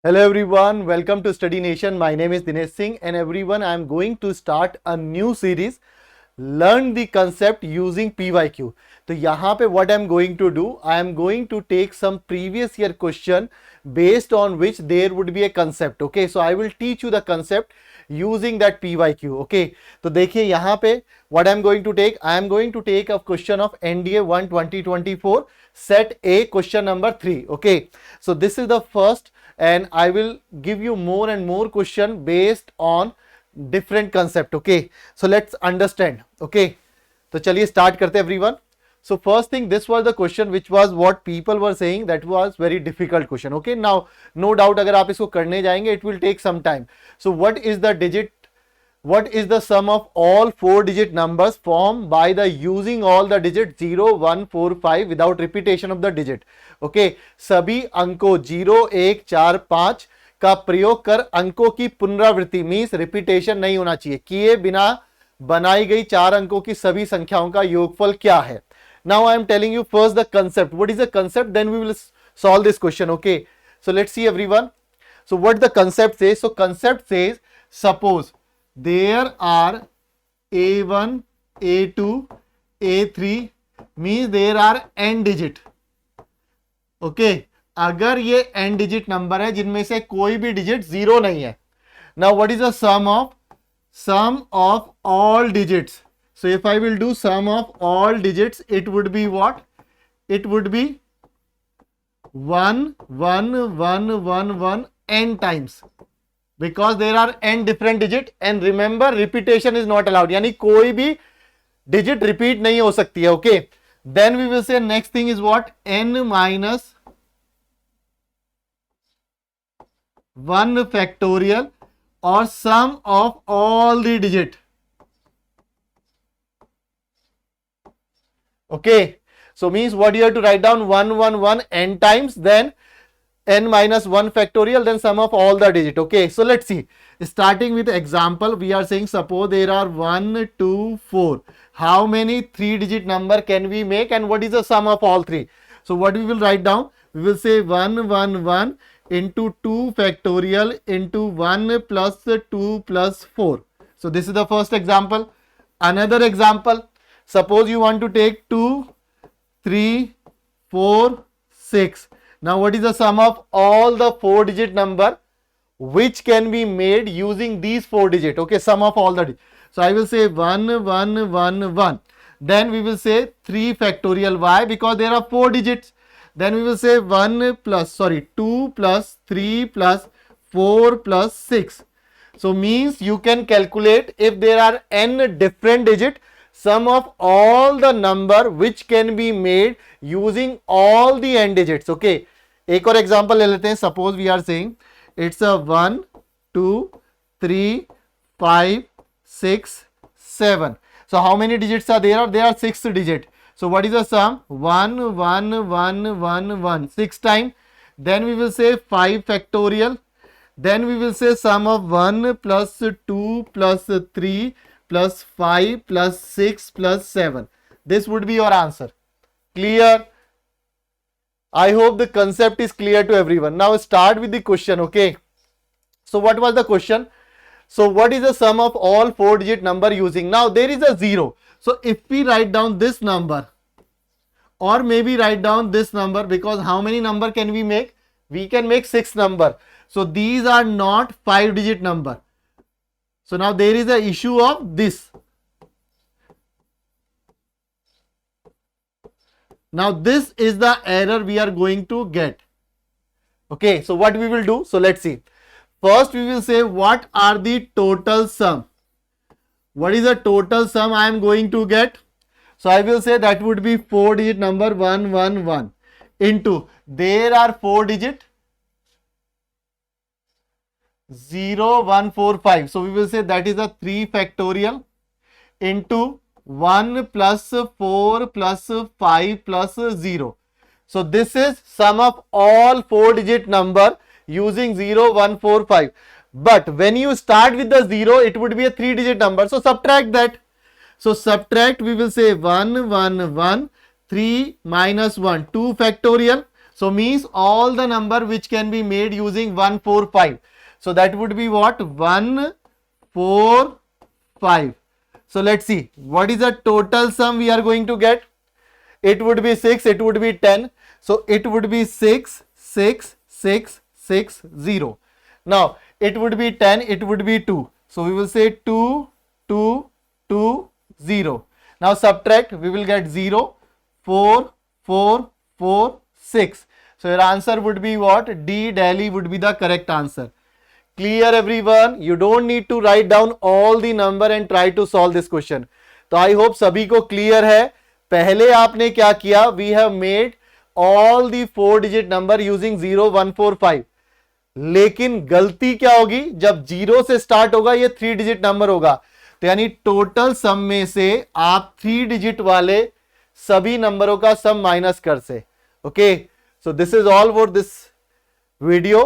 Hello everyone, welcome to Study Nation. My name is Dinesh Singh and everyone, I am going to start a new series, Learn the Concept Using PYQ. तो यहाँ पे what I am going to do, I am going to take some previous year question based on which there would be a concept. Okay, so I will teach you the concept using that PYQ. Okay, तो देखिए यहाँ पे what I am going to take, I am going to take a question of NDA 1 2024 set A question number 3. Okay, so this is the first and I will give you more and more question based on different concept. Okay, so let's understand. Okay, तो चलिए start करते हैं everyone. So first thing, this was the question which was what people were saying that was very difficult question. Okay, now no doubt अगर आप इसको करने जाएंगे it will take some time. So what is the digit, what is the sum of all 4-digit numbers formed by the using all the digits 0, 1, 4, 5 without repetition of the digit. Okay, सभी अंकों 0, 1, 4, 5 का प्रयोग कर अंकों की पुनरावृत्ति means repetition नहीं होना चाहिए किए बिना बनाई गई 4 अंकों की सभी संख्याओं का योगफल क्या है. Now I am telling you first the concept. What is the concept? Then we will solve this question. Okay, so let's see everyone. So what the concept says? So concept says suppose there are A1, A2, A3 means there are n digit. Okay, अगर ये n digit number है जिनमें से कोई भी digit 0 नहीं है. Now what is the sum of all digits? So if I will do sum of all digits, it would be what? It would be 1, 1, 1, 1, 1 n times. Because there are n different digit and remember repetition is not allowed. यानी कोई भी digit repeat नहीं हो सकती है. Okay. Then we will say next thing is what? n minus 1 factorial or sum of all the digit. Okay, so means what you have to write down 1, 1, 1 n times, then n minus 1 factorial, then sum of all the digit. Okay, so let's see. Starting with example, we are saying suppose there are 1, 2, 4. How many 3-digit number can we make and what is the sum of all 3? So what we will write down? We will say 1, 1, 1 into 2 factorial into 1 plus 2 plus 4. So this is the first example. Another example. Suppose you want to take 2, 3, 4, 6. Now what is the sum of all the 4-digit number which can be made using these 4 digit? Okay, sum of all the digits. So I will say 1, 1, 1, 1. Then we will say 3 factorial. Why? Because there are 4 digits. Then we will say 2 plus 3 plus 4 plus 6. So means you can calculate if there are n different digit, sum of all the number which can be made using all the n digits. Okay, एक और example ले लेते हैं. Suppose we are saying it's a 1, 2, 3, 5, 6, 7. So how many digits are there? There are 6 digits. So what is the sum? 1, 1, 1, 1, 1, 6 times. Then we will say 5 factorial. Then we will say sum of 1 plus 2 plus 3 plus 5 plus 6 plus 7. This would be your answer. Clear? I hope the concept is clear to everyone. Now start with the question. Okay. So what was the question? So what is the sum of all 4-digit number using? Now there is a 0. So if we write down this number or maybe write down this number, because how many number can we make? We can make 6 number. So these are not 5-digit number. So now there is a issue of this. Now this is the error we are going to get. Okay, so what we will do? So let's see. First we will say what are the total sum. What is the total sum I am going to get? So I will say that would be 4-digit number 111 into there are 4 digit 0, 1, 4, 5. So we will say that is a 3 factorial into 1 plus 4 plus 5 plus 0. So this is sum of all 4-digit number using 0, 1, 4, 5. But when you start with the 0, it would be a 3-digit number. So subtract that. So subtract, we will say 1, 1, 1, 3 minus 1, 2 factorial. So means all the number which can be made using 1 4 5. So that would be what? 1 4 5. So let's see what is the total sum we are going to get. It would be 6, it would be 10. So it would be 6 6 6 6 0. Now it would be 10, it would be 2. So we will say 2 2 2 0. Now subtract, we will get 0 4 4 4 6. So your answer would be what? D, Delhi would be the correct answer. Clear everyone? You don't need to write down all the number and try to solve this question. तो I hope सभी को clear है. पहले आपने क्या किया? We have made all the 4-digit number using 0 1 4 5. लेकिन गलती क्या होगी? जब 0 से स्टार्ट होगा ये 3-digit नंबर होगा. तो यानी टोटल सम में से आप 3-digit वाले सभी नंबरों का सम माइनस कर से. Okay, so this is all for this video.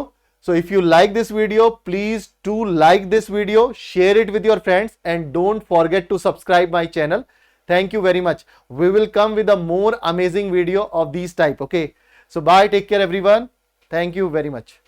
So if you like this video, please do like this video, share it with your friends, and don't forget to subscribe my channel. Thank you very much. We will come with a more amazing video of these type. Okay. So bye. Take care everyone. Thank you very much.